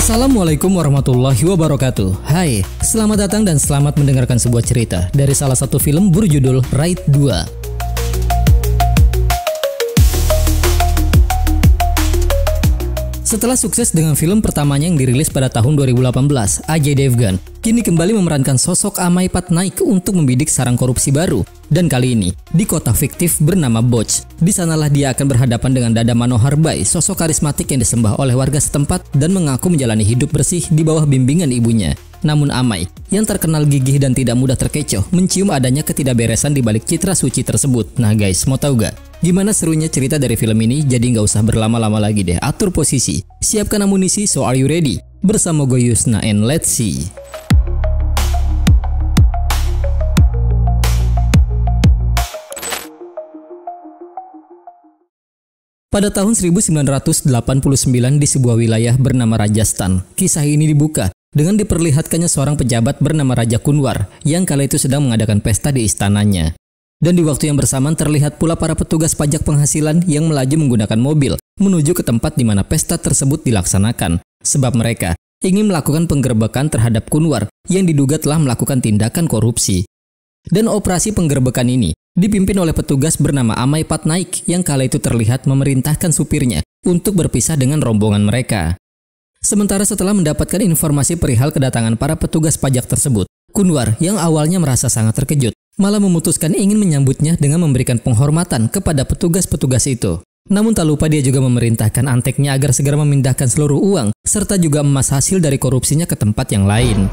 Assalamualaikum warahmatullahi wabarakatuh. Hai, selamat datang dan selamat mendengarkan sebuah cerita dari salah satu film berjudul Raid 2. Setelah sukses dengan film pertamanya yang dirilis pada tahun 2018, Ajay Devgan kini kembali memerankan sosok Amay Patnaik untuk membidik sarang korupsi baru. Dan kali ini, di kota fiktif bernama Boj. Di sanalah dia akan berhadapan dengan Dada Manohar Bhai, sosok karismatik yang disembah oleh warga setempat dan mengaku menjalani hidup bersih di bawah bimbingan ibunya. Namun Amay, yang terkenal gigih dan tidak mudah terkecoh, mencium adanya ketidakberesan di balik citra suci tersebut. Nah guys, mau tahu gak? Gimana serunya cerita dari film ini? Jadi nggak usah berlama-lama lagi deh, atur posisi, siapkan amunisi, so are you ready? Bersama gue Yusna and let's see. Pada tahun 1989 di sebuah wilayah bernama Rajasthan, kisah ini dibuka dengan diperlihatkannya seorang pejabat bernama Raja Kunwar yang kala itu sedang mengadakan pesta di istananya. Dan di waktu yang bersamaan terlihat pula para petugas pajak penghasilan yang melaju menggunakan mobil menuju ke tempat di mana pesta tersebut dilaksanakan. Sebab mereka ingin melakukan penggerbekan terhadap Kunwar yang diduga telah melakukan tindakan korupsi. Dan operasi penggerbekan ini dipimpin oleh petugas bernama Amay Patnaik yang kala itu terlihat memerintahkan supirnya untuk berpisah dengan rombongan mereka. Sementara setelah mendapatkan informasi perihal kedatangan para petugas pajak tersebut, Kunwar yang awalnya merasa sangat terkejut, malah memutuskan ingin menyambutnya dengan memberikan penghormatan kepada petugas-petugas itu. Namun tak lupa dia juga memerintahkan anteknya agar segera memindahkan seluruh uang, serta juga emas hasil dari korupsinya ke tempat yang lain.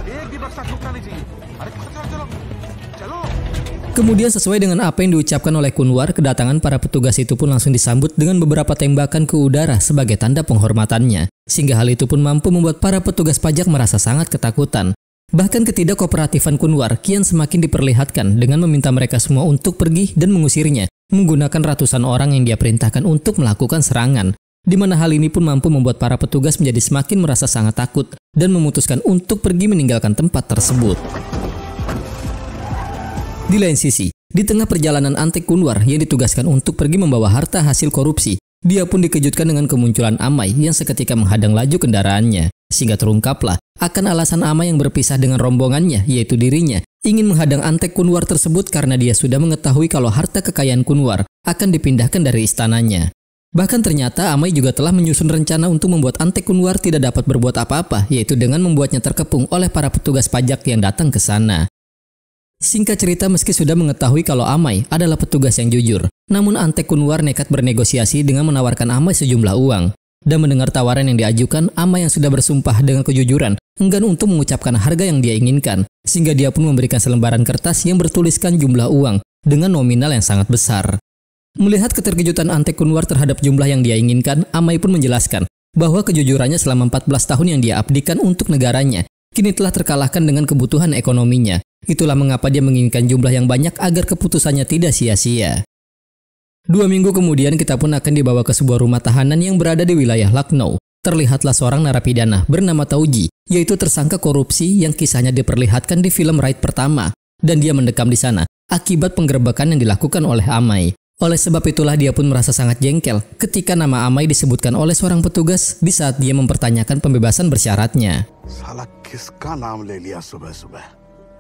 Kemudian sesuai dengan apa yang diucapkan oleh Kunwar, kedatangan para petugas itu pun langsung disambut dengan beberapa tembakan ke udara sebagai tanda penghormatannya. Sehingga hal itu pun mampu membuat para petugas pajak merasa sangat ketakutan. Bahkan ketidakkooperatifan Kunwar kian semakin diperlihatkan dengan meminta mereka semua untuk pergi dan mengusirnya, menggunakan ratusan orang yang dia perintahkan untuk melakukan serangan. Di mana hal ini pun mampu membuat para petugas menjadi semakin merasa sangat takut dan memutuskan untuk pergi meninggalkan tempat tersebut. Di lain sisi, di tengah perjalanan antek Kunwar yang ditugaskan untuk pergi membawa harta hasil korupsi, dia pun dikejutkan dengan kemunculan Amay yang seketika menghadang laju kendaraannya. Sehingga terungkaplah akan alasan Amay yang berpisah dengan rombongannya, yaitu dirinya ingin menghadang antek Kunwar tersebut karena dia sudah mengetahui kalau harta kekayaan Kunwar akan dipindahkan dari istananya. Bahkan ternyata Amay juga telah menyusun rencana untuk membuat antek Kunwar tidak dapat berbuat apa-apa, yaitu dengan membuatnya terkepung oleh para petugas pajak yang datang ke sana. Singkat cerita, meski sudah mengetahui kalau Amay adalah petugas yang jujur, namun antek Kunwar nekat bernegosiasi dengan menawarkan Amay sejumlah uang. Dan mendengar tawaran yang diajukan, Amay yang sudah bersumpah dengan kejujuran enggan untuk mengucapkan harga yang dia inginkan, sehingga dia pun memberikan selembaran kertas yang bertuliskan jumlah uang dengan nominal yang sangat besar. Melihat keterkejutan antek Kunwar terhadap jumlah yang dia inginkan, Amay pun menjelaskan bahwa kejujurannya selama 14 tahun yang dia abdikan untuk negaranya kini telah terkalahkan dengan kebutuhan ekonominya. Itulah mengapa dia menginginkan jumlah yang banyak agar keputusannya tidak sia-sia. 2 minggu kemudian kita pun akan dibawa ke sebuah rumah tahanan yang berada di wilayah Lucknow. Terlihatlah seorang narapidana bernama Tauji, yaitu tersangka korupsi yang kisahnya diperlihatkan di film Raid pertama. Dan dia mendekam di sana akibat penggerbekan yang dilakukan oleh Amay. Oleh sebab itulah dia pun merasa sangat jengkel ketika nama Amay disebutkan oleh seorang petugas di saat dia mempertanyakan pembebasan bersyaratnya.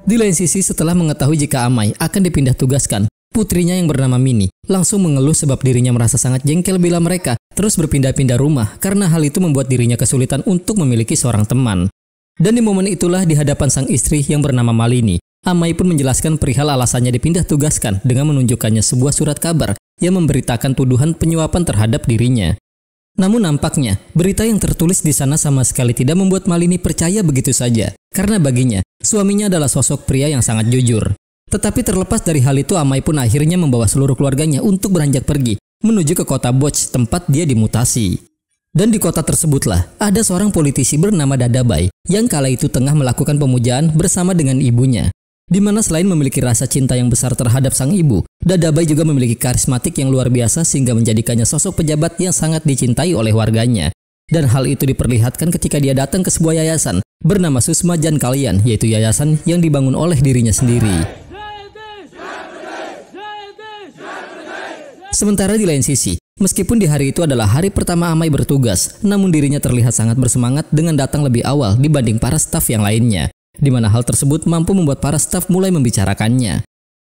Di lain sisi, setelah mengetahui jika Amay akan dipindah tugaskan, putrinya yang bernama Mini langsung mengeluh sebab dirinya merasa sangat jengkel bila mereka terus berpindah-pindah rumah karena hal itu membuat dirinya kesulitan untuk memiliki seorang teman. Dan di momen itulah di hadapan sang istri yang bernama Malini, Amay pun menjelaskan perihal alasannya dipindah tugaskan dengan menunjukkannya sebuah surat kabar yang memberitakan tuduhan penyuapan terhadap dirinya. Namun nampaknya, berita yang tertulis di sana sama sekali tidak membuat Malini percaya begitu saja, karena baginya, suaminya adalah sosok pria yang sangat jujur. Tetapi terlepas dari hal itu, Amay pun akhirnya membawa seluruh keluarganya untuk beranjak pergi, menuju ke kota Boj tempat dia dimutasi. Dan di kota tersebutlah, ada seorang politisi bernama Dada Bhai, yang kala itu tengah melakukan pemujaan bersama dengan ibunya. Di mana selain memiliki rasa cinta yang besar terhadap sang ibu, Dada Bhai juga memiliki karismatik yang luar biasa sehingga menjadikannya sosok pejabat yang sangat dicintai oleh warganya. Dan hal itu diperlihatkan ketika dia datang ke sebuah yayasan bernama Susma Jan Kalyan, yaitu yayasan yang dibangun oleh dirinya sendiri. Sementara di lain sisi, meskipun di hari itu adalah hari pertama Amai bertugas, namun dirinya terlihat sangat bersemangat dengan datang lebih awal dibanding para staf yang lainnya, di mana hal tersebut mampu membuat para staf mulai membicarakannya.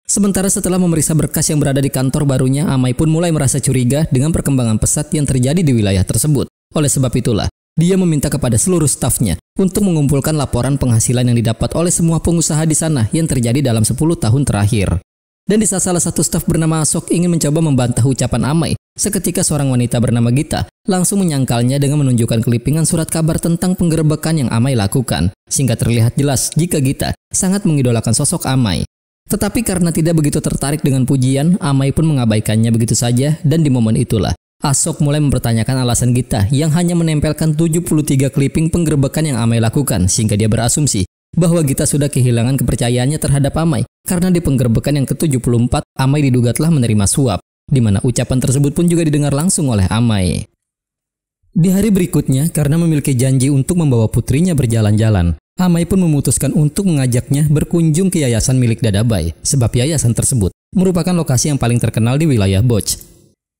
Sementara setelah memeriksa berkas yang berada di kantor barunya, Amai pun mulai merasa curiga dengan perkembangan pesat yang terjadi di wilayah tersebut. Oleh sebab itulah, dia meminta kepada seluruh stafnya untuk mengumpulkan laporan penghasilan yang didapat oleh semua pengusaha di sana yang terjadi dalam 10 tahun terakhir. Dan di saat salah satu staf bernama Asok ingin mencoba membantah ucapan Amai, seketika seorang wanita bernama Gita langsung menyangkalnya dengan menunjukkan kelipingan surat kabar tentang penggerebekan yang Amai lakukan, sehingga terlihat jelas jika Gita sangat mengidolakan sosok Amai. Tetapi karena tidak begitu tertarik dengan pujian, Amai pun mengabaikannya begitu saja, dan di momen itulah Asok mulai mempertanyakan alasan Gita yang hanya menempelkan 73 clipping penggerebekan yang Amai lakukan, sehingga dia berasumsi bahwa Gita sudah kehilangan kepercayaannya terhadap Amai karena di penggerebekan yang ke-74 Amai diduga telah menerima suap, di mana ucapan tersebut pun juga didengar langsung oleh Amai. Di hari berikutnya, karena memiliki janji untuk membawa putrinya berjalan-jalan, Amai pun memutuskan untuk mengajaknya berkunjung ke yayasan milik Dadabai, sebab yayasan tersebut merupakan lokasi yang paling terkenal di wilayah Boch.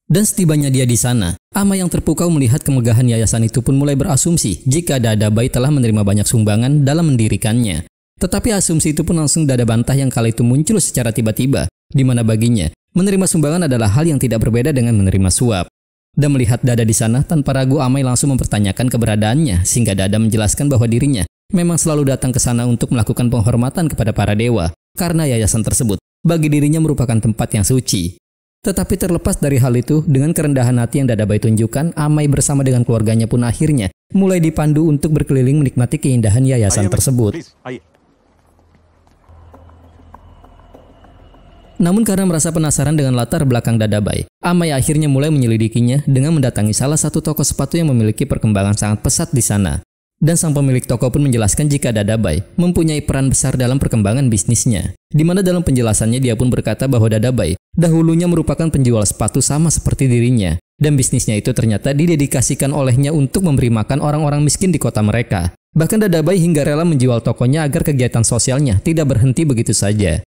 Dan setibanya dia di sana, Amai yang terpukau melihat kemegahan yayasan itu pun mulai berasumsi jika Dadabai telah menerima banyak sumbangan dalam mendirikannya. Tetapi asumsi itu pun langsung Dada bantah yang kala itu muncul secara tiba-tiba, di mana baginya menerima sumbangan adalah hal yang tidak berbeda dengan menerima suap. Dan melihat Dada di sana, tanpa ragu Amai langsung mempertanyakan keberadaannya, sehingga Dada menjelaskan bahwa dirinya memang selalu datang ke sana untuk melakukan penghormatan kepada para dewa, karena yayasan tersebut bagi dirinya merupakan tempat yang suci. Tetapi terlepas dari hal itu, dengan kerendahan hati yang Dadabai tunjukkan, Amai bersama dengan keluarganya pun akhirnya mulai dipandu untuk berkeliling menikmati keindahan yayasan tersebut. Namun karena merasa penasaran dengan latar belakang Dadabai, Amai akhirnya mulai menyelidikinya dengan mendatangi salah satu toko sepatu yang memiliki perkembangan sangat pesat di sana. Dan sang pemilik toko pun menjelaskan jika Dadabai mempunyai peran besar dalam perkembangan bisnisnya. Di mana dalam penjelasannya dia pun berkata bahwa Dadabai dahulunya merupakan penjual sepatu sama seperti dirinya. Dan bisnisnya itu ternyata didedikasikan olehnya untuk memberi makan orang-orang miskin di kota mereka. Bahkan Dadabai hingga rela menjual tokonya agar kegiatan sosialnya tidak berhenti begitu saja.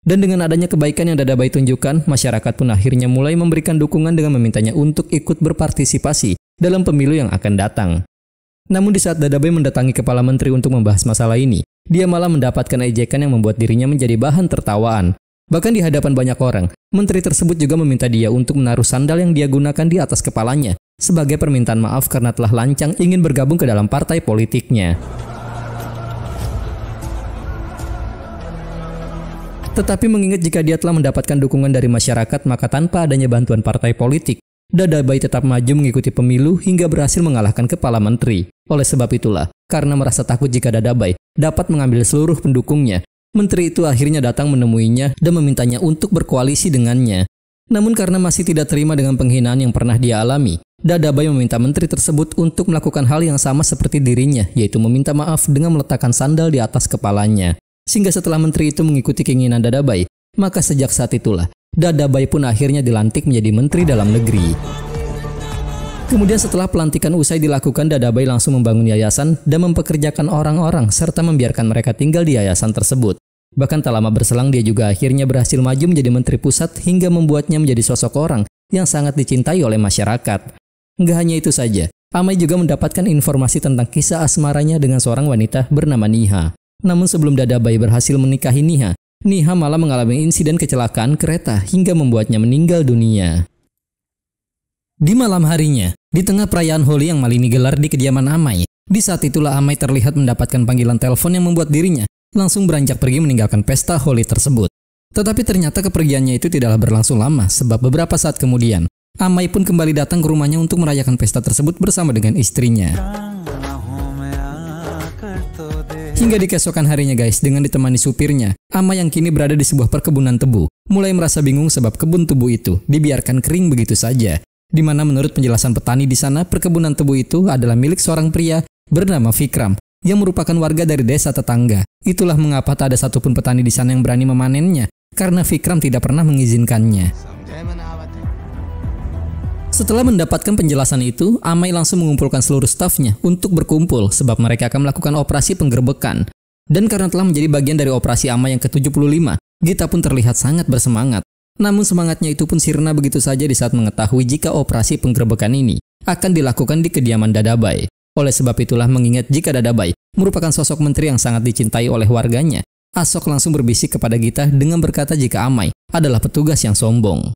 Dan dengan adanya kebaikan yang Dadabai tunjukkan, masyarakat pun akhirnya mulai memberikan dukungan dengan memintanya untuk ikut berpartisipasi dalam pemilu yang akan datang. Namun di saat Dadabai mendatangi kepala menteri untuk membahas masalah ini, dia malah mendapatkan ejekan yang membuat dirinya menjadi bahan tertawaan. Bahkan di hadapan banyak orang, menteri tersebut juga meminta dia untuk menaruh sandal yang dia gunakan di atas kepalanya sebagai permintaan maaf karena telah lancang ingin bergabung ke dalam partai politiknya. Tetapi mengingat jika dia telah mendapatkan dukungan dari masyarakat, maka tanpa adanya bantuan partai politik, Dadabai tetap maju mengikuti pemilu hingga berhasil mengalahkan kepala menteri. Oleh sebab itulah, karena merasa takut jika Dadabai dapat mengambil seluruh pendukungnya, menteri itu akhirnya datang menemuinya dan memintanya untuk berkoalisi dengannya. Namun karena masih tidak terima dengan penghinaan yang pernah dia alami, Dadabai meminta menteri tersebut untuk melakukan hal yang sama seperti dirinya, yaitu meminta maaf dengan meletakkan sandal di atas kepalanya. Sehingga setelah menteri itu mengikuti keinginan Dadabai, maka sejak saat itulah Dadabai pun akhirnya dilantik menjadi menteri dalam negeri. Kemudian setelah pelantikan usai dilakukan, Dadabai langsung membangun yayasan dan mempekerjakan orang-orang serta membiarkan mereka tinggal di yayasan tersebut. Bahkan tak lama berselang dia juga akhirnya berhasil maju menjadi menteri pusat hingga membuatnya menjadi sosok orang yang sangat dicintai oleh masyarakat. Nggak hanya itu saja, Amai juga mendapatkan informasi tentang kisah asmaranya dengan seorang wanita bernama Niha. Namun sebelum Dadabai berhasil menikahi Niha, Niha malah mengalami insiden kecelakaan kereta hingga membuatnya meninggal dunia. Di malam harinya, di tengah perayaan Holi yang malini gelar di kediaman Amai, di saat itulah Amai terlihat mendapatkan panggilan telepon yang membuat dirinya langsung beranjak pergi meninggalkan pesta Holi tersebut. Tetapi ternyata kepergiannya itu tidaklah berlangsung lama, sebab beberapa saat kemudian, Amai pun kembali datang ke rumahnya untuk merayakan pesta tersebut bersama dengan istrinya. Hingga di keesokan harinya guys, dengan ditemani supirnya, Amai yang kini berada di sebuah perkebunan tebu, mulai merasa bingung sebab kebun tebu itu dibiarkan kering begitu saja. Di mana menurut penjelasan petani di sana, perkebunan tebu itu adalah milik seorang pria bernama Vikram, yang merupakan warga dari desa tetangga. Itulah mengapa tak ada satupun petani di sana yang berani memanennya, karena Vikram tidak pernah mengizinkannya. Setelah mendapatkan penjelasan itu, Amai langsung mengumpulkan seluruh stafnya untuk berkumpul sebab mereka akan melakukan operasi penggerbekan. Dan karena telah menjadi bagian dari operasi Amai yang ke-75, Gita pun terlihat sangat bersemangat. Namun semangatnya itu pun sirna begitu saja di saat mengetahui jika operasi penggerebekan ini akan dilakukan di kediaman Dadabay. Oleh sebab itulah mengingat jika Dadabay merupakan sosok menteri yang sangat dicintai oleh warganya, Asok langsung berbisik kepada Gita dengan berkata jika Amai adalah petugas yang sombong.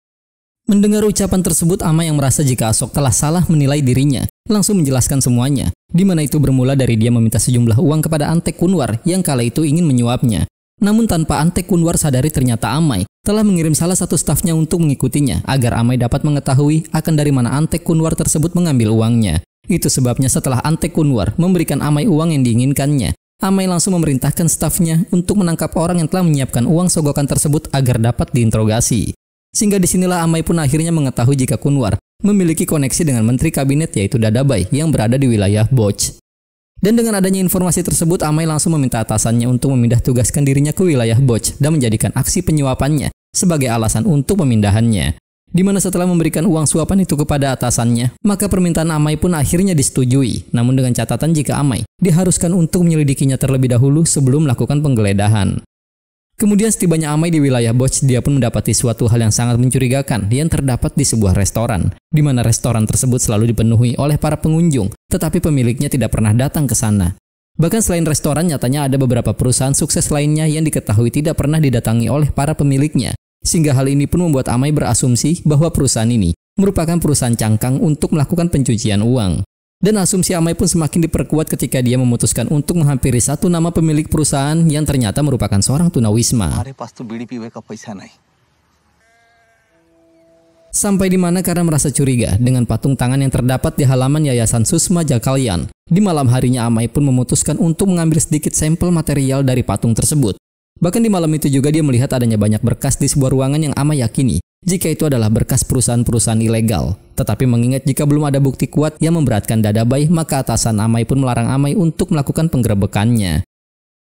Mendengar ucapan tersebut, Amai yang merasa jika Asok telah salah menilai dirinya, langsung menjelaskan semuanya, di mana itu bermula dari dia meminta sejumlah uang kepada Antek Kunwar yang kala itu ingin menyuapnya. Namun tanpa Antek Kunwar sadari ternyata Amai telah mengirim salah satu stafnya untuk mengikutinya agar Amai dapat mengetahui akan dari mana Antek Kunwar tersebut mengambil uangnya. Itu sebabnya setelah Antek Kunwar memberikan Amai uang yang diinginkannya, Amai langsung memerintahkan stafnya untuk menangkap orang yang telah menyiapkan uang sogokan tersebut agar dapat diinterogasi. Sehingga disinilah Amai pun akhirnya mengetahui jika Kunwar memiliki koneksi dengan menteri kabinet yaitu Dadabay yang berada di wilayah Boch. Dan dengan adanya informasi tersebut, Amai langsung meminta atasannya untuk memindah tugaskan dirinya ke wilayah Boch dan menjadikan aksi penyuapannya sebagai alasan untuk pemindahannya. Di mana setelah memberikan uang suapan itu kepada atasannya, maka permintaan Amai pun akhirnya disetujui. Namun dengan catatan jika Amai diharuskan untuk menyelidikinya terlebih dahulu sebelum melakukan penggeledahan. Kemudian setibanya Amai di wilayah Boch, dia pun mendapati suatu hal yang sangat mencurigakan yang terdapat di sebuah restoran, di mana restoran tersebut selalu dipenuhi oleh para pengunjung, tetapi pemiliknya tidak pernah datang ke sana. Bahkan selain restoran, nyatanya ada beberapa perusahaan sukses lainnya yang diketahui tidak pernah didatangi oleh para pemiliknya, sehingga hal ini pun membuat Amai berasumsi bahwa perusahaan ini merupakan perusahaan cangkang untuk melakukan pencucian uang. Dan asumsi Amai pun semakin diperkuat ketika dia memutuskan untuk menghampiri satu nama pemilik perusahaan yang ternyata merupakan seorang tunawisma. Sampai di mana karena merasa curiga dengan patung tangan yang terdapat di halaman Yayasan Susma Jakalyan, di malam harinya Amai pun memutuskan untuk mengambil sedikit sampel material dari patung tersebut. Bahkan di malam itu juga dia melihat adanya banyak berkas di sebuah ruangan yang Amai yakini jika itu adalah berkas perusahaan-perusahaan ilegal. Tetapi mengingat jika belum ada bukti kuat yang memberatkan Dadabay, maka atasan Amai pun melarang Amai untuk melakukan penggerebekannya.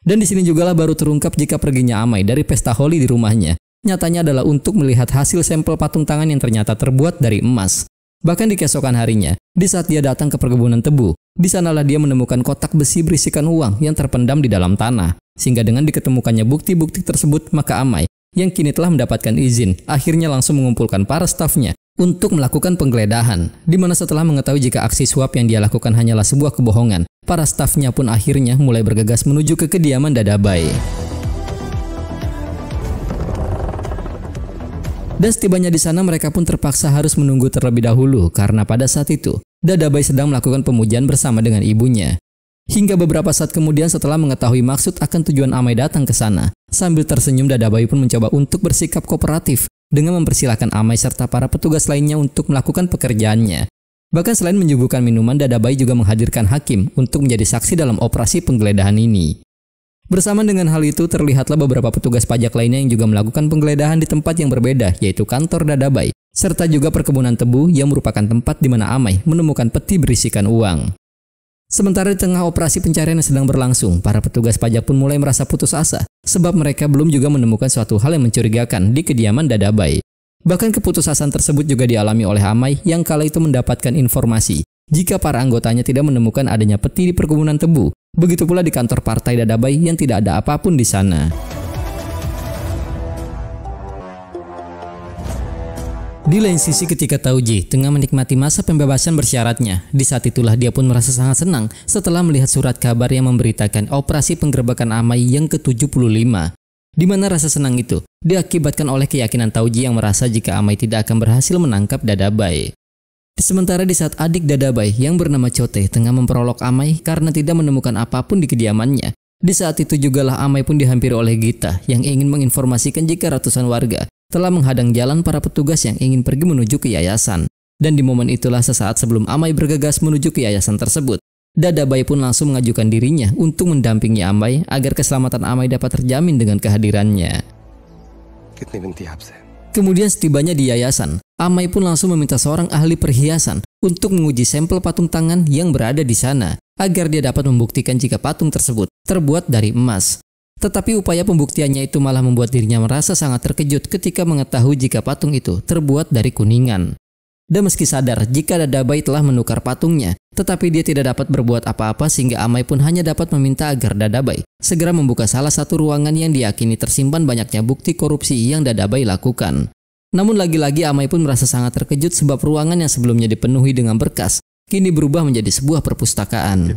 Dan di sini jugalah baru terungkap jika perginya Amai dari pesta Holi di rumahnya nyatanya adalah untuk melihat hasil sampel patung tangan yang ternyata terbuat dari emas. Bahkan di keesokan harinya, di saat dia datang ke perkebunan tebu, di sanalah dia menemukan kotak besi berisikan uang yang terpendam di dalam tanah. Sehingga dengan diketemukannya bukti-bukti tersebut, maka Amai yang kini telah mendapatkan izin, akhirnya langsung mengumpulkan para stafnya untuk melakukan penggeledahan, di mana setelah mengetahui jika aksi suap yang dia lakukan hanyalah sebuah kebohongan, para stafnya pun akhirnya mulai bergegas menuju ke kediaman Dadabay. Dan setibanya di sana mereka pun terpaksa harus menunggu terlebih dahulu karena pada saat itu Dadabay sedang melakukan pemujaan bersama dengan ibunya. Hingga beberapa saat kemudian setelah mengetahui maksud akan tujuan Amai datang ke sana, sambil tersenyum Dadabay pun mencoba untuk bersikap kooperatif dengan mempersilahkan Amai serta para petugas lainnya untuk melakukan pekerjaannya. Bahkan selain menyuguhkan minuman, Dadabay juga menghadirkan hakim untuk menjadi saksi dalam operasi penggeledahan ini. Bersama dengan hal itu, terlihatlah beberapa petugas pajak lainnya yang juga melakukan penggeledahan di tempat yang berbeda, yaitu kantor Dadabay, serta juga perkebunan tebu yang merupakan tempat di mana Amai menemukan peti berisikan uang. Sementara di tengah operasi pencarian yang sedang berlangsung, para petugas pajak pun mulai merasa putus asa, sebab mereka belum juga menemukan suatu hal yang mencurigakan di kediaman Dadabay. Bahkan keputusasaan tersebut juga dialami oleh Amai yang kala itu mendapatkan informasi jika para anggotanya tidak menemukan adanya peti di perkebunan tebu. Begitu pula di kantor partai Dadabay yang tidak ada apapun di sana. Di lain sisi ketika Tauji tengah menikmati masa pembebasan bersyaratnya, di saat itulah dia pun merasa sangat senang setelah melihat surat kabar yang memberitakan operasi penggerebekan Amai yang ke-75. Di mana rasa senang itu diakibatkan oleh keyakinan Tauji yang merasa jika Amai tidak akan berhasil menangkap Dadabay. Sementara di saat adik Dadabay yang bernama Chote tengah memperolok Amai karena tidak menemukan apapun di kediamannya, di saat itu jugalah Amai pun dihampiri oleh Gita yang ingin menginformasikan jika ratusan warga telah menghadang jalan para petugas yang ingin pergi menuju ke yayasan. Dan di momen itulah sesaat sebelum Amai bergegas menuju ke yayasan tersebut, Dadabay pun langsung mengajukan dirinya untuk mendampingi Amai agar keselamatan Amai dapat terjamin dengan kehadirannya. Kemudian setibanya di yayasan, Amai pun langsung meminta seorang ahli perhiasan untuk menguji sampel patung tangan yang berada di sana agar dia dapat membuktikan jika patung tersebut terbuat dari emas. Tetapi upaya pembuktiannya itu malah membuat dirinya merasa sangat terkejut ketika mengetahui jika patung itu terbuat dari kuningan. Dan meski sadar jika Dadabay telah menukar patungnya, tetapi dia tidak dapat berbuat apa-apa sehingga Amai pun hanya dapat meminta agar Dadabay segera membuka salah satu ruangan yang diyakini tersimpan banyaknya bukti korupsi yang Dadabay lakukan. Namun lagi-lagi Amai pun merasa sangat terkejut sebab ruangan yang sebelumnya dipenuhi dengan berkas kini berubah menjadi sebuah perpustakaan.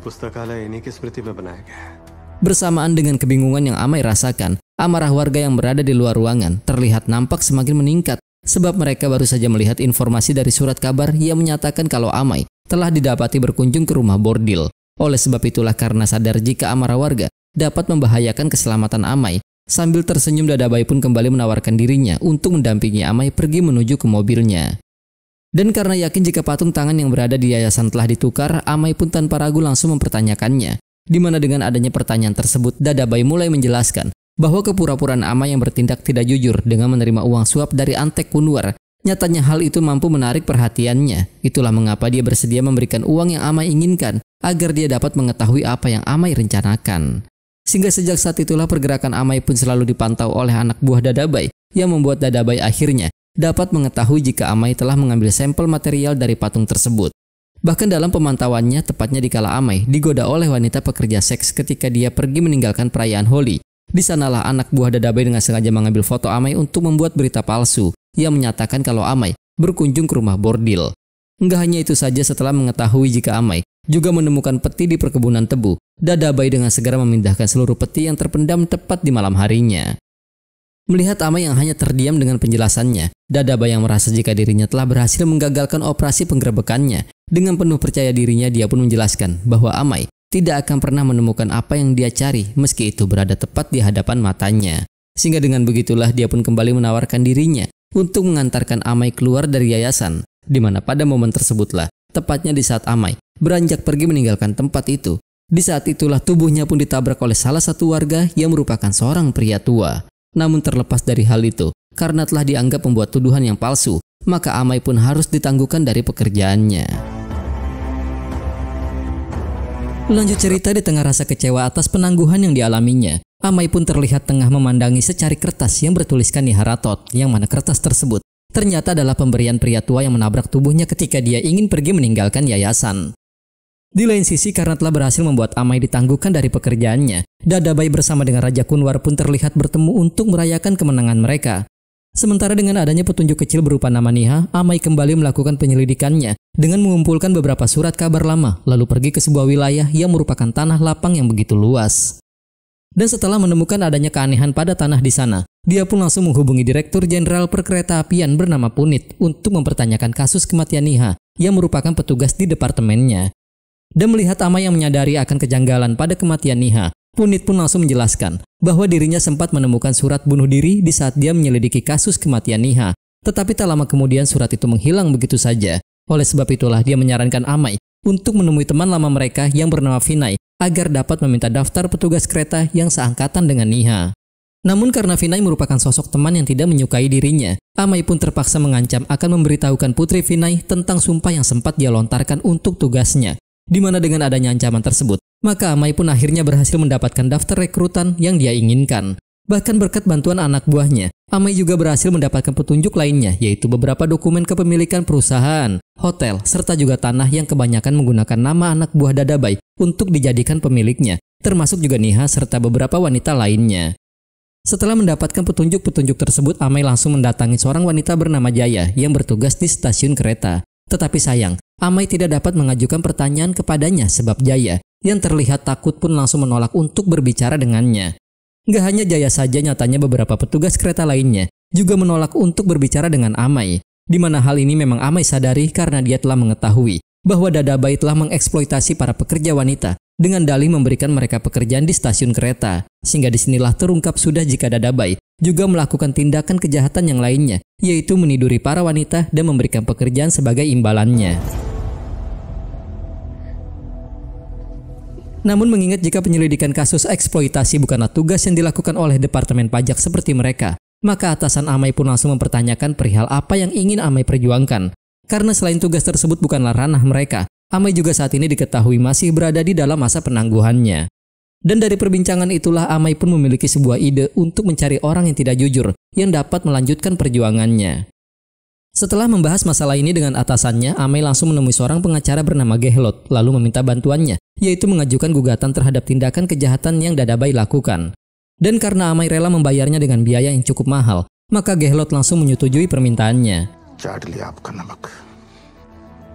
Bersamaan dengan kebingungan yang Amai rasakan, amarah warga yang berada di luar ruangan terlihat nampak semakin meningkat sebab mereka baru saja melihat informasi dari surat kabar yang menyatakan kalau Amai telah didapati berkunjung ke rumah bordil. Oleh sebab itulah karena sadar jika amarah warga dapat membahayakan keselamatan Amai, sambil tersenyum Dadabai pun kembali menawarkan dirinya untuk mendampingi Amai pergi menuju ke mobilnya. Dan karena yakin jika patung tangan yang berada di yayasan telah ditukar, Amai pun tanpa ragu langsung mempertanyakannya. Di mana dengan adanya pertanyaan tersebut, Dadabai mulai menjelaskan bahwa kepura-puraan Amai yang bertindak tidak jujur dengan menerima uang suap dari Antek Kunwar. Nyatanya hal itu mampu menarik perhatiannya. Itulah mengapa dia bersedia memberikan uang yang Amai inginkan agar dia dapat mengetahui apa yang Amai rencanakan. Sehingga sejak saat itulah pergerakan Amai pun selalu dipantau oleh anak buah Dadabai yang membuat Dadabai akhirnya dapat mengetahui jika Amai telah mengambil sampel material dari patung tersebut. Bahkan dalam pemantauannya, tepatnya dikala Amai digoda oleh wanita pekerja seks ketika dia pergi meninggalkan perayaan Holi. Di sanalah anak buah Dadabai dengan sengaja mengambil foto Amai untuk membuat berita palsu yang menyatakan kalau Amai berkunjung ke rumah bordil. Enggak hanya itu saja, setelah mengetahui jika Amai juga menemukan peti di perkebunan tebu, Dadabai dengan segera memindahkan seluruh peti yang terpendam tepat di malam harinya. Melihat Amai yang hanya terdiam dengan penjelasannya, Dadabai yang merasa jika dirinya telah berhasil menggagalkan operasi penggerebekannya, dengan penuh percaya dirinya dia pun menjelaskan bahwa Amai tidak akan pernah menemukan apa yang dia cari meski itu berada tepat di hadapan matanya. Sehingga dengan begitulah dia pun kembali menawarkan dirinya untuk mengantarkan Amai keluar dari yayasan, di mana pada momen tersebutlah, tepatnya di saat Amai beranjak pergi meninggalkan tempat itu. Di saat itulah tubuhnya pun ditabrak oleh salah satu warga yang merupakan seorang pria tua. Namun terlepas dari hal itu, karena telah dianggap membuat tuduhan yang palsu, maka Amai pun harus ditangguhkan dari pekerjaannya. Lanjut cerita, di tengah rasa kecewa atas penangguhan yang dialaminya, Amai pun terlihat tengah memandangi secari kertas yang bertuliskan Niharatot, yang mana kertas tersebut ternyata adalah pemberian pria tua yang menabrak tubuhnya ketika dia ingin pergi meninggalkan yayasan. Di lain sisi, karena telah berhasil membuat Amai ditangguhkan dari pekerjaannya, Dadabai bersama dengan Raja Kunwar pun terlihat bertemu untuk merayakan kemenangan mereka. Sementara dengan adanya petunjuk kecil berupa nama Niha, Amai kembali melakukan penyelidikannya dengan mengumpulkan beberapa surat kabar lama, lalu pergi ke sebuah wilayah yang merupakan tanah lapang yang begitu luas. Dan setelah menemukan adanya keanehan pada tanah di sana, dia pun langsung menghubungi Direktur Jenderal Perkeretaapian bernama Punit untuk mempertanyakan kasus kematian Niha yang merupakan petugas di departemennya. Dan melihat Amai yang menyadari akan kejanggalan pada kematian Niha, Punit pun langsung menjelaskan bahwa dirinya sempat menemukan surat bunuh diri di saat dia menyelidiki kasus kematian Niha. Tetapi tak lama kemudian surat itu menghilang begitu saja. Oleh sebab itulah dia menyarankan Amai untuk menemui teman lama mereka yang bernama Vinay agar dapat meminta daftar petugas kereta yang seangkatan dengan Niha. Namun karena Vinay merupakan sosok teman yang tidak menyukai dirinya, Amai pun terpaksa mengancam akan memberitahukan putri Vinay tentang sumpah yang sempat dia lontarkan untuk tugasnya. Di mana dengan adanya ancaman tersebut, maka Amai pun akhirnya berhasil mendapatkan daftar rekrutan yang dia inginkan. Bahkan berkat bantuan anak buahnya, Amai juga berhasil mendapatkan petunjuk lainnya, yaitu beberapa dokumen kepemilikan perusahaan, hotel, serta juga tanah yang kebanyakan menggunakan nama anak buah Dadabai untuk dijadikan pemiliknya, termasuk juga Niha serta beberapa wanita lainnya. Setelah mendapatkan petunjuk-petunjuk tersebut, Amai langsung mendatangi seorang wanita bernama Jaya yang bertugas di stasiun kereta. Tetapi sayang, Amai tidak dapat mengajukan pertanyaan kepadanya sebab Jaya yang terlihat takut pun langsung menolak untuk berbicara dengannya. Nggak hanya Jaya saja, nyatanya beberapa petugas kereta lainnya juga menolak untuk berbicara dengan Amai. Di mana hal ini memang Amai sadari karena dia telah mengetahui bahwa Dadabai telah mengeksploitasi para pekerja wanita dengan dalih memberikan mereka pekerjaan di stasiun kereta. Sehingga disinilah terungkap sudah jika Dadabai juga melakukan tindakan kejahatan yang lainnya, yaitu meniduri para wanita dan memberikan pekerjaan sebagai imbalannya. Namun mengingat jika penyelidikan kasus eksploitasi bukanlah tugas yang dilakukan oleh Departemen Pajak seperti mereka, maka atasan Amai pun langsung mempertanyakan perihal apa yang ingin Amai perjuangkan. Karena selain tugas tersebut bukanlah ranah mereka, Amai juga saat ini diketahui masih berada di dalam masa penangguhannya. Dan dari perbincangan itulah Amai pun memiliki sebuah ide untuk mencari orang yang tidak jujur yang dapat melanjutkan perjuangannya. Setelah membahas masalah ini dengan atasannya, Amai langsung menemui seorang pengacara bernama Gehlot lalu meminta bantuannya, yaitu mengajukan gugatan terhadap tindakan kejahatan yang Dadabai lakukan. Dan karena Amai rela membayarnya dengan biaya yang cukup mahal, Maka Gehlot langsung menyetujui permintaannya.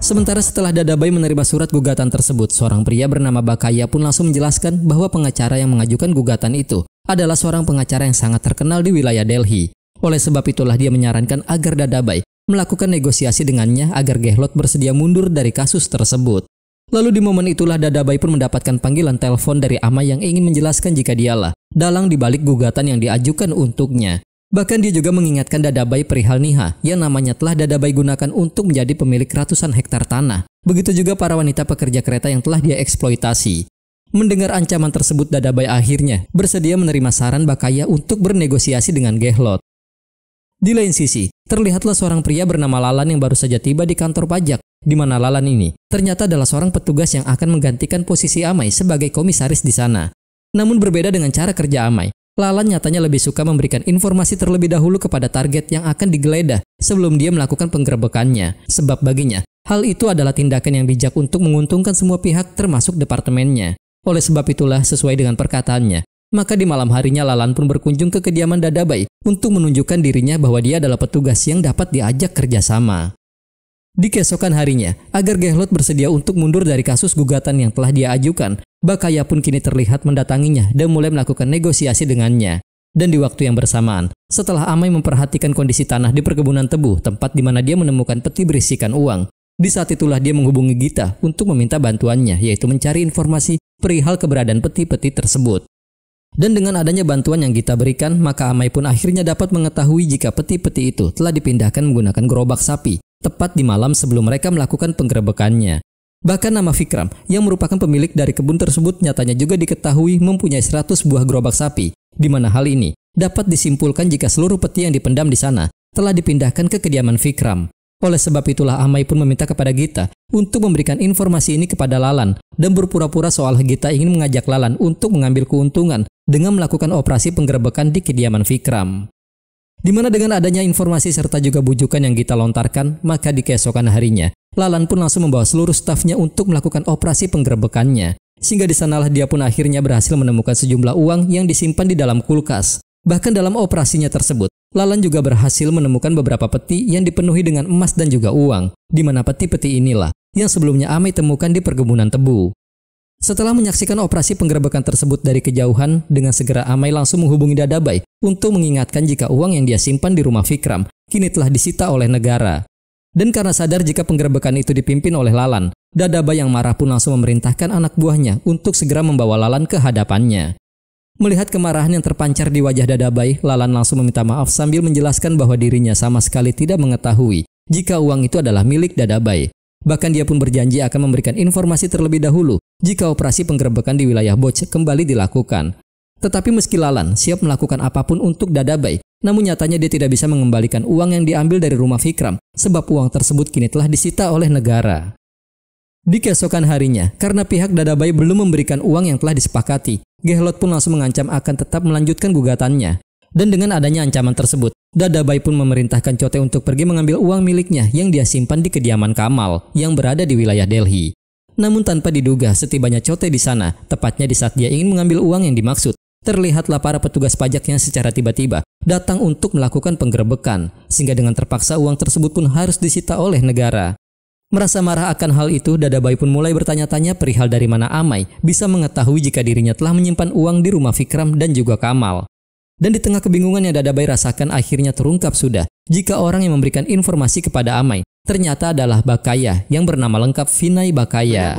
Sementara setelah Dadabai menerima surat gugatan tersebut, seorang pria bernama Bakaya pun langsung menjelaskan bahwa pengacara yang mengajukan gugatan itu adalah seorang pengacara yang sangat terkenal di wilayah Delhi. Oleh sebab itulah dia menyarankan agar Dadabai melakukan negosiasi dengannya agar Gehlot bersedia mundur dari kasus tersebut. Lalu di momen itulah Dadabai pun mendapatkan panggilan telepon dari Amai yang ingin menjelaskan jika dialah dalang dibalik gugatan yang diajukan untuknya. Bahkan dia juga mengingatkan Dadabai perihal Niha yang namanya telah Dadabai gunakan untuk menjadi pemilik ratusan hektar tanah. Begitu juga para wanita pekerja kereta yang telah dia eksploitasi. Mendengar ancaman tersebut, Dadabai akhirnya bersedia menerima saran Bakaya untuk bernegosiasi dengan Gehlot. Di lain sisi, terlihatlah seorang pria bernama Lalan yang baru saja tiba di kantor pajak, di mana Lalan ini ternyata adalah seorang petugas yang akan menggantikan posisi Amai sebagai komisaris di sana. Namun berbeda dengan cara kerja Amai, Lalan nyatanya lebih suka memberikan informasi terlebih dahulu kepada target yang akan digeledah sebelum dia melakukan penggerebekannya. Sebab baginya, hal itu adalah tindakan yang bijak untuk menguntungkan semua pihak termasuk departemennya. Oleh sebab itulah sesuai dengan perkataannya, maka di malam harinya Lalan pun berkunjung ke kediaman Dadabai untuk menunjukkan dirinya bahwa dia adalah petugas yang dapat diajak kerjasama. Di keesokan harinya, agar Gehlot bersedia untuk mundur dari kasus gugatan yang telah dia ajukan, Bakaya pun kini terlihat mendatanginya dan mulai melakukan negosiasi dengannya. Dan di waktu yang bersamaan, setelah Amai memperhatikan kondisi tanah di perkebunan tebu, tempat di mana dia menemukan peti berisikan uang, di saat itulah dia menghubungi Gita untuk meminta bantuannya, yaitu mencari informasi perihal keberadaan peti-peti tersebut. Dan dengan adanya bantuan yang Gita berikan, maka Amai pun akhirnya dapat mengetahui jika peti-peti itu telah dipindahkan menggunakan gerobak sapi, tepat di malam sebelum mereka melakukan penggerebekannya. Bahkan nama Vikram yang merupakan pemilik dari kebun tersebut nyatanya juga diketahui mempunyai 100 buah gerobak sapi, di mana hal ini dapat disimpulkan jika seluruh peti yang dipendam di sana telah dipindahkan ke kediaman Vikram. Oleh sebab itulah Amai pun meminta kepada Gita untuk memberikan informasi ini kepada Lalan dan berpura-pura soal Gita ingin mengajak Lalan untuk mengambil keuntungan dengan melakukan operasi penggerebekan di kediaman Vikram. Di mana dengan adanya informasi serta juga bujukan yang Gita lontarkan, maka di keesokan harinya, Lalan pun langsung membawa seluruh stafnya untuk melakukan operasi penggerebekannya. Sehingga di sanalah dia pun akhirnya berhasil menemukan sejumlah uang yang disimpan di dalam kulkas. Bahkan dalam operasinya tersebut, Lalan juga berhasil menemukan beberapa peti yang dipenuhi dengan emas dan juga uang, di mana peti-peti inilah yang sebelumnya Amai temukan di perkebunan tebu. Setelah menyaksikan operasi penggerebekan tersebut dari kejauhan, dengan segera Amai langsung menghubungi Dadabai untuk mengingatkan jika uang yang dia simpan di rumah Vikram kini telah disita oleh negara. Dan karena sadar jika penggerebekan itu dipimpin oleh Lalan, Dadabai yang marah pun langsung memerintahkan anak buahnya untuk segera membawa Lalan ke hadapannya. Melihat kemarahan yang terpancar di wajah Dadabai, Lalan langsung meminta maaf sambil menjelaskan bahwa dirinya sama sekali tidak mengetahui jika uang itu adalah milik Dadabai. Bahkan dia pun berjanji akan memberikan informasi terlebih dahulu jika operasi penggerebekan di wilayah Boj kembali dilakukan. Tetapi meski Lalan siap melakukan apapun untuk Dadabai, namun nyatanya dia tidak bisa mengembalikan uang yang diambil dari rumah Vikram sebab uang tersebut kini telah disita oleh negara. Di keesokan harinya, karena pihak Dadabai belum memberikan uang yang telah disepakati, Gehlot pun langsung mengancam akan tetap melanjutkan gugatannya. Dan dengan adanya ancaman tersebut, Dadabai pun memerintahkan Chote untuk pergi mengambil uang miliknya yang dia simpan di kediaman Kamal yang berada di wilayah Delhi. Namun tanpa diduga, setibanya Chote di sana, tepatnya di saat dia ingin mengambil uang yang dimaksud, terlihatlah para petugas pajak yang secara tiba-tiba datang untuk melakukan penggerebekan, sehingga dengan terpaksa uang tersebut pun harus disita oleh negara. Merasa marah akan hal itu, Dadabai pun mulai bertanya-tanya perihal dari mana Amai bisa mengetahui jika dirinya telah menyimpan uang di rumah Vikram dan juga Kamal. Dan di tengah kebingungan yang Dadabai rasakan akhirnya terungkap sudah jika orang yang memberikan informasi kepada Amai ternyata adalah Bakaya yang bernama lengkap Vinay Bakaya.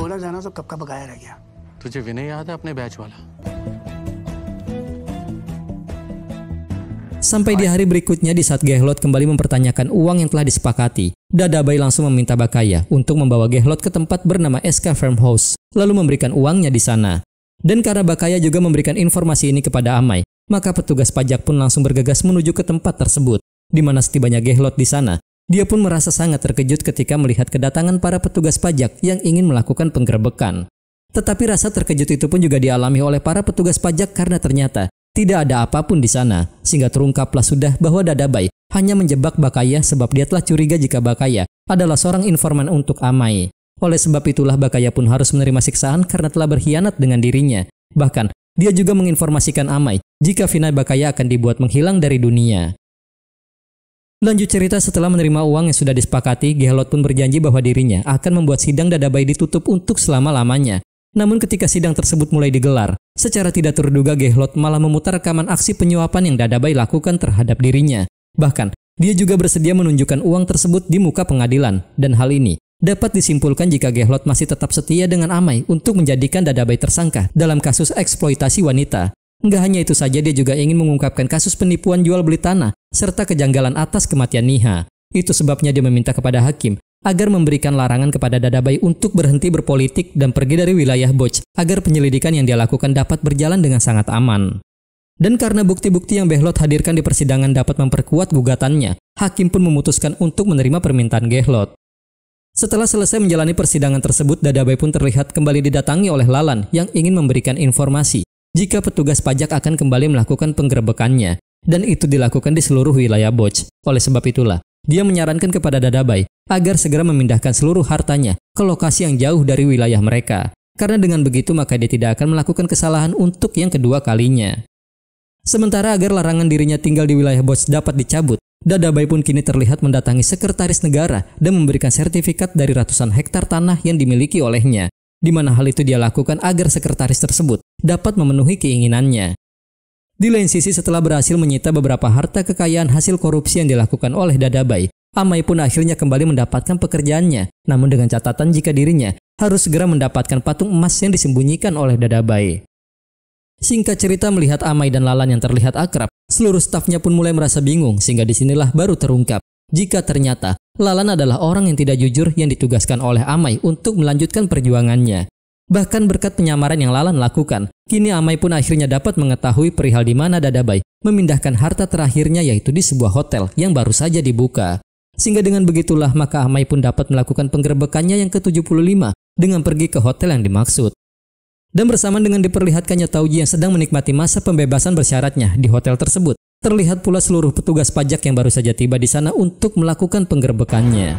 Sampai di hari berikutnya di saat Gehlot kembali mempertanyakan uang yang telah disepakati, Dadabai langsung meminta Bakaya untuk membawa Gehlot ke tempat bernama SK Farmhouse, lalu memberikan uangnya di sana. Dan karena Bakaya juga memberikan informasi ini kepada Amai, maka petugas pajak pun langsung bergegas menuju ke tempat tersebut. Di mana setibanya Gehlot di sana, dia pun merasa sangat terkejut ketika melihat kedatangan para petugas pajak yang ingin melakukan penggerebekan. Tetapi rasa terkejut itu pun juga dialami oleh para petugas pajak karena ternyata tidak ada apapun di sana, sehingga terungkaplah sudah bahwa Dadabai hanya menjebak Bakaya sebab dia telah curiga jika Bakaya adalah seorang informan untuk Amai. Oleh sebab itulah Bakaya pun harus menerima siksaan karena telah berkhianat dengan dirinya. Bahkan, dia juga menginformasikan Amai jika Vinay Bakaya akan dibuat menghilang dari dunia. Lanjut cerita, setelah menerima uang yang sudah disepakati, Gehlot pun berjanji bahwa dirinya akan membuat sidang Dadabai ditutup untuk selama-lamanya. Namun ketika sidang tersebut mulai digelar, secara tidak terduga Gehlot malah memutar rekaman aksi penyuapan yang Dadabai lakukan terhadap dirinya. Bahkan, dia juga bersedia menunjukkan uang tersebut di muka pengadilan, dan hal ini dapat disimpulkan jika Gehlot masih tetap setia dengan Amai untuk menjadikan Dadabai tersangka dalam kasus eksploitasi wanita. Nggak hanya itu saja, dia juga ingin mengungkapkan kasus penipuan jual beli tanah serta kejanggalan atas kematian Niha. Itu sebabnya dia meminta kepada hakim agar memberikan larangan kepada Dadabai untuk berhenti berpolitik dan pergi dari wilayah Boch agar penyelidikan yang dia lakukan dapat berjalan dengan sangat aman. Dan karena bukti-bukti yang Gehlot hadirkan di persidangan dapat memperkuat gugatannya, hakim pun memutuskan untuk menerima permintaan Gehlot. Setelah selesai menjalani persidangan tersebut, Dadabai pun terlihat kembali didatangi oleh Lalan yang ingin memberikan informasi jika petugas pajak akan kembali melakukan penggerebekannya, dan itu dilakukan di seluruh wilayah Boch. Oleh sebab itulah, dia menyarankan kepada Dadabai agar segera memindahkan seluruh hartanya ke lokasi yang jauh dari wilayah mereka. Karena dengan begitu maka dia tidak akan melakukan kesalahan untuk yang kedua kalinya. Sementara agar larangan dirinya tinggal di wilayah Boch dapat dicabut, Dadabai pun kini terlihat mendatangi sekretaris negara dan memberikan sertifikat dari ratusan hektar tanah yang dimiliki olehnya, di mana hal itu dia lakukan agar sekretaris tersebut dapat memenuhi keinginannya. Di lain sisi, setelah berhasil menyita beberapa harta kekayaan hasil korupsi yang dilakukan oleh Dadabai, Amai pun akhirnya kembali mendapatkan pekerjaannya, namun dengan catatan jika dirinya harus segera mendapatkan patung emas yang disembunyikan oleh Dadabai. Singkat cerita, melihat Amai dan Lalan yang terlihat akrab, seluruh stafnya pun mulai merasa bingung, sehingga disinilah baru terungkap jika ternyata Lalan adalah orang yang tidak jujur yang ditugaskan oleh Amai untuk melanjutkan perjuangannya. Bahkan berkat penyamaran yang Lalan lakukan, kini Amai pun akhirnya dapat mengetahui perihal di mana Dadabai memindahkan harta terakhirnya, yaitu di sebuah hotel yang baru saja dibuka. Sehingga dengan begitulah maka Amai pun dapat melakukan penggerebekannya yang ke-75 dengan pergi ke hotel yang dimaksud. Dan bersamaan dengan diperlihatkannya Tauji yang sedang menikmati masa pembebasan bersyaratnya di hotel tersebut, terlihat pula seluruh petugas pajak yang baru saja tiba di sana untuk melakukan penggerebekannya.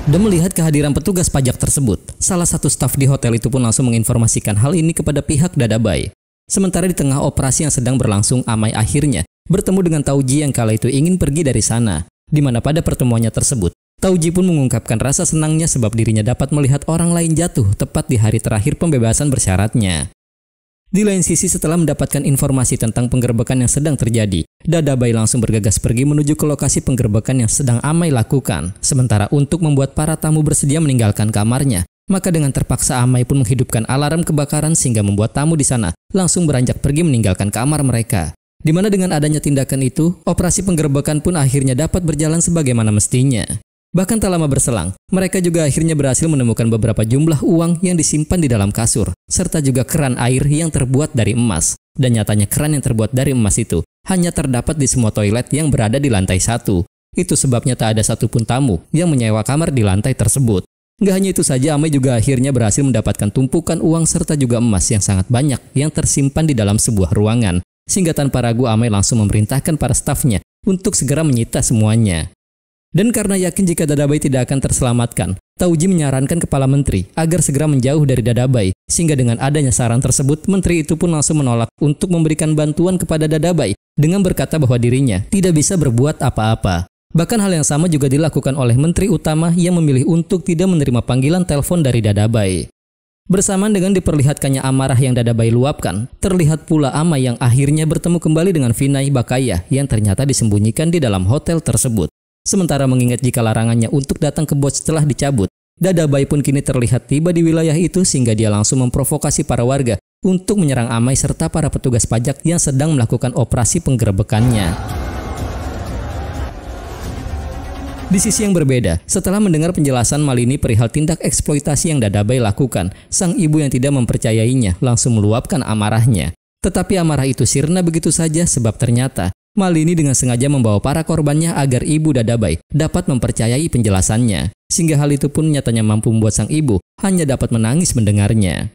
Dan melihat kehadiran petugas pajak tersebut, salah satu staf di hotel itu pun langsung menginformasikan hal ini kepada pihak Dadabai. Sementara di tengah operasi yang sedang berlangsung, Amai akhirnya bertemu dengan Tauji yang kala itu ingin pergi dari sana, di mana pada pertemuannya tersebut, Tauji pun mengungkapkan rasa senangnya sebab dirinya dapat melihat orang lain jatuh tepat di hari terakhir pembebasan bersyaratnya. Di lain sisi, setelah mendapatkan informasi tentang penggerebekan yang sedang terjadi, Dadabai langsung bergegas pergi menuju ke lokasi penggerebekan yang sedang Amai lakukan. Sementara untuk membuat para tamu bersedia meninggalkan kamarnya, maka dengan terpaksa Amai pun menghidupkan alarm kebakaran sehingga membuat tamu di sana langsung beranjak pergi meninggalkan kamar mereka. Di mana dengan adanya tindakan itu, operasi penggerebekan pun akhirnya dapat berjalan sebagaimana mestinya. Bahkan tak lama berselang, mereka juga akhirnya berhasil menemukan beberapa jumlah uang yang disimpan di dalam kasur, serta juga keran air yang terbuat dari emas. Dan nyatanya keran yang terbuat dari emas itu hanya terdapat di semua toilet yang berada di lantai 1. Itu sebabnya tak ada satupun tamu yang menyewa kamar di lantai tersebut. Nggak hanya itu saja, Amai juga akhirnya berhasil mendapatkan tumpukan uang serta juga emas yang sangat banyak yang tersimpan di dalam sebuah ruangan. Sehingga tanpa ragu Amai langsung memerintahkan para stafnya untuk segera menyita semuanya. Dan karena yakin jika Dadabai tidak akan terselamatkan, Tauji menyarankan kepala menteri agar segera menjauh dari Dadabai, sehingga dengan adanya saran tersebut, menteri itu pun langsung menolak untuk memberikan bantuan kepada Dadabai dengan berkata bahwa dirinya tidak bisa berbuat apa-apa. Bahkan hal yang sama juga dilakukan oleh menteri utama yang memilih untuk tidak menerima panggilan telepon dari Dadabai. Bersamaan dengan diperlihatkannya amarah yang Dadabai luapkan, terlihat pula Amai yang akhirnya bertemu kembali dengan Vinay Bakaya yang ternyata disembunyikan di dalam hotel tersebut. Sementara mengingat jika larangannya untuk datang ke Boch telah dicabut, Dadabai pun kini terlihat tiba di wilayah itu sehingga dia langsung memprovokasi para warga untuk menyerang Amai serta para petugas pajak yang sedang melakukan operasi penggerebekannya. Di sisi yang berbeda, setelah mendengar penjelasan Malini perihal tindak eksploitasi yang Dadabai lakukan, sang ibu yang tidak mempercayainya langsung meluapkan amarahnya. Tetapi amarah itu sirna begitu saja sebab ternyata Malini dengan sengaja membawa para korbannya agar ibu Dadabai dapat mempercayai penjelasannya. Sehingga hal itu pun nyatanya mampu membuat sang ibu hanya dapat menangis mendengarnya.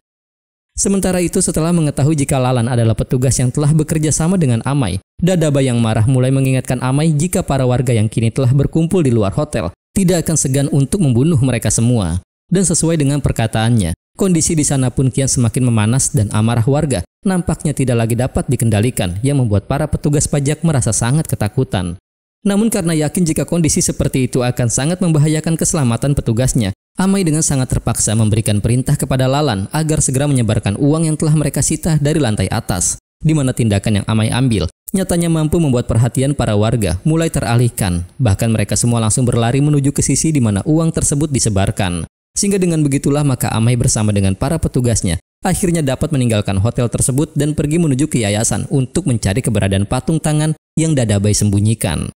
Sementara itu, setelah mengetahui jika Lalan adalah petugas yang telah bekerja sama dengan Amai, Dadabai yang marah mulai mengingatkan Amai jika para warga yang kini telah berkumpul di luar hotel tidak akan segan untuk membunuh mereka semua. Dan sesuai dengan perkataannya, Kondisi di sana pun kian semakin memanas dan amarah warga nampaknya tidak lagi dapat dikendalikan yang membuat para petugas pajak merasa sangat ketakutan. Namun karena yakin jika kondisi seperti itu akan sangat membahayakan keselamatan petugasnya, Amai dengan sangat terpaksa memberikan perintah kepada Lalan agar segera menyebarkan uang yang telah mereka sita dari lantai atas, di mana tindakan yang Amai ambil nyatanya mampu membuat perhatian para warga mulai teralihkan. Bahkan mereka semua langsung berlari menuju ke sisi di mana uang tersebut disebarkan. Sehingga dengan begitulah maka Amai bersama dengan para petugasnya akhirnya dapat meninggalkan hotel tersebut dan pergi menuju ke yayasan untuk mencari keberadaan patung tangan yang Dadabai sembunyikan.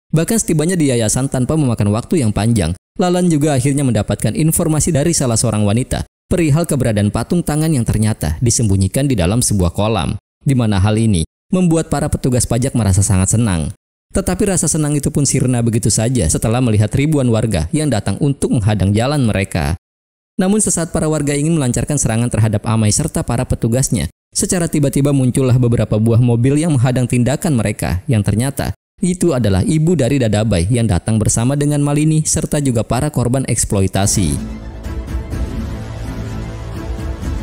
Bahkan setibanya di yayasan tanpa memakan waktu yang panjang, Lalan juga akhirnya mendapatkan informasi dari salah seorang wanita perihal keberadaan patung tangan yang ternyata disembunyikan di dalam sebuah kolam, di mana hal ini membuat para petugas pajak merasa sangat senang. Tetapi rasa senang itu pun sirna begitu saja setelah melihat ribuan warga yang datang untuk menghadang jalan mereka. Namun sesaat para warga ingin melancarkan serangan terhadap Amai serta para petugasnya, secara tiba-tiba muncullah beberapa buah mobil yang menghadang tindakan mereka, yang ternyata itu adalah ibu dari Dadabai yang datang bersama dengan Malini serta juga para korban eksploitasi.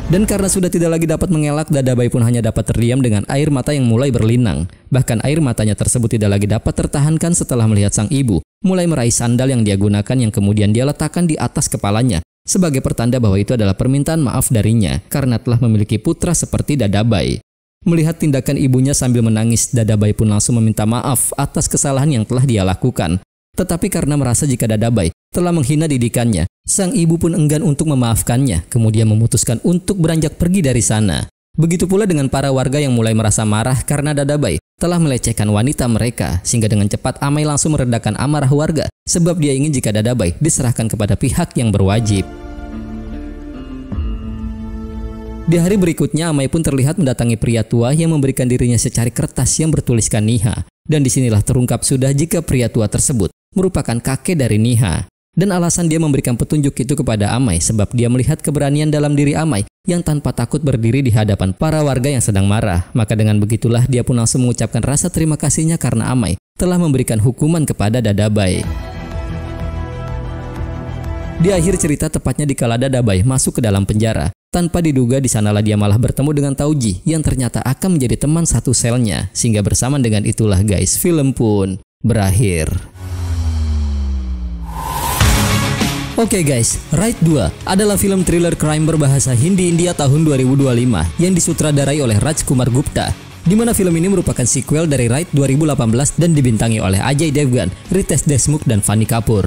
Dan karena sudah tidak lagi dapat mengelak, Dadabai pun hanya dapat terdiam dengan air mata yang mulai berlinang. Bahkan air matanya tersebut tidak lagi dapat tertahankan setelah melihat sang ibu mulai meraih sandal yang dia gunakan yang kemudian dia letakkan di atas kepalanya sebagai pertanda bahwa itu adalah permintaan maaf darinya karena telah memiliki putra seperti Dadabai. Melihat tindakan ibunya sambil menangis, Dadabai pun langsung meminta maaf atas kesalahan yang telah dia lakukan. Tetapi karena merasa jika Dadabai telah menghina didikannya, sang ibu pun enggan untuk memaafkannya, kemudian memutuskan untuk beranjak pergi dari sana. Begitu pula dengan para warga yang mulai merasa marah karena Dadabai telah melecehkan wanita mereka, sehingga dengan cepat Amai langsung meredakan amarah warga, sebab dia ingin jika Dadabai diserahkan kepada pihak yang berwajib. Di hari berikutnya, Amai pun terlihat mendatangi pria tua yang memberikan dirinya secari kertas yang bertuliskan Niha. Dan disinilah terungkap sudah jika pria tua tersebut merupakan kakek dari Niha. Dan alasan dia memberikan petunjuk itu kepada Amai sebab dia melihat keberanian dalam diri Amai yang tanpa takut berdiri di hadapan para warga yang sedang marah. Maka dengan begitulah dia pun langsung mengucapkan rasa terima kasihnya karena Amai telah memberikan hukuman kepada Dadabai. Di akhir cerita, tepatnya dikala Dadabai masuk ke dalam penjara, tanpa diduga di sanalah dia malah bertemu dengan Tauji yang ternyata akan menjadi teman satu selnya. Sehingga bersamaan dengan itulah guys, film pun berakhir. Oke guys, Raid 2 adalah film thriller crime berbahasa Hindi India tahun 2025 yang disutradarai oleh Raj Kumar Gupta, di mana film ini merupakan sequel dari Raid 2018 dan dibintangi oleh Ajay Devgan, Ritesh Deshmukh, dan Fanny Kapoor.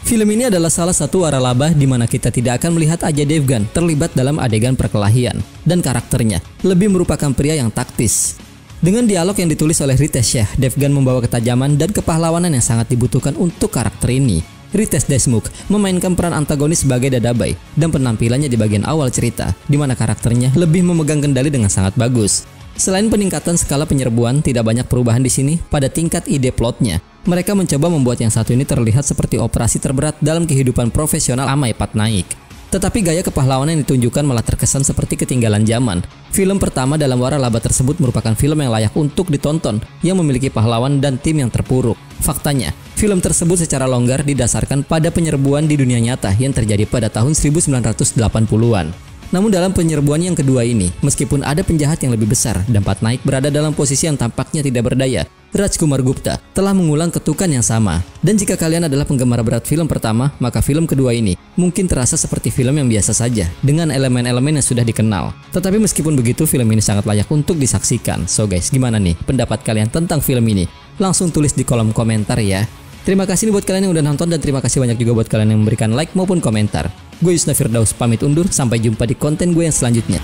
Film ini adalah salah satu waralaba di mana kita tidak akan melihat Ajay Devgan terlibat dalam adegan perkelahian, dan karakternya lebih merupakan pria yang taktis. Dengan dialog yang ditulis oleh Ritesh, Devgan membawa ketajaman dan kepahlawanan yang sangat dibutuhkan untuk karakter ini. Ritesh Deshmukh memainkan peran antagonis sebagai Dadabai dan penampilannya di bagian awal cerita, di mana karakternya lebih memegang kendali dengan sangat bagus. Selain peningkatan skala penyerbuan, tidak banyak perubahan di sini pada tingkat ide plotnya. Mereka mencoba membuat yang satu ini terlihat seperti operasi terberat dalam kehidupan profesional Amai Patnaik. Tetapi gaya kepahlawanan yang ditunjukkan malah terkesan seperti ketinggalan zaman. Film pertama dalam waralaba tersebut merupakan film yang layak untuk ditonton, yang memiliki pahlawan dan tim yang terpuruk. Faktanya, film tersebut secara longgar didasarkan pada penyerbuan di dunia nyata yang terjadi pada tahun 1980-an. Namun dalam penyerbuan yang kedua ini, meskipun ada penjahat yang lebih besar dan Patnaik berada dalam posisi yang tampaknya tidak berdaya, Raj Kumar Gupta telah mengulang ketukan yang sama. Dan jika kalian adalah penggemar berat film pertama, maka film kedua ini mungkin terasa seperti film yang biasa saja, dengan elemen-elemen yang sudah dikenal. Tetapi meskipun begitu, film ini sangat layak untuk disaksikan. So guys, gimana nih pendapat kalian tentang film ini? Langsung tulis di kolom komentar ya. Terima kasih nih buat kalian yang udah nonton, dan terima kasih banyak juga buat kalian yang memberikan like maupun komentar. Gue Yusna Firdaus pamit undur, sampai jumpa di konten gue yang selanjutnya.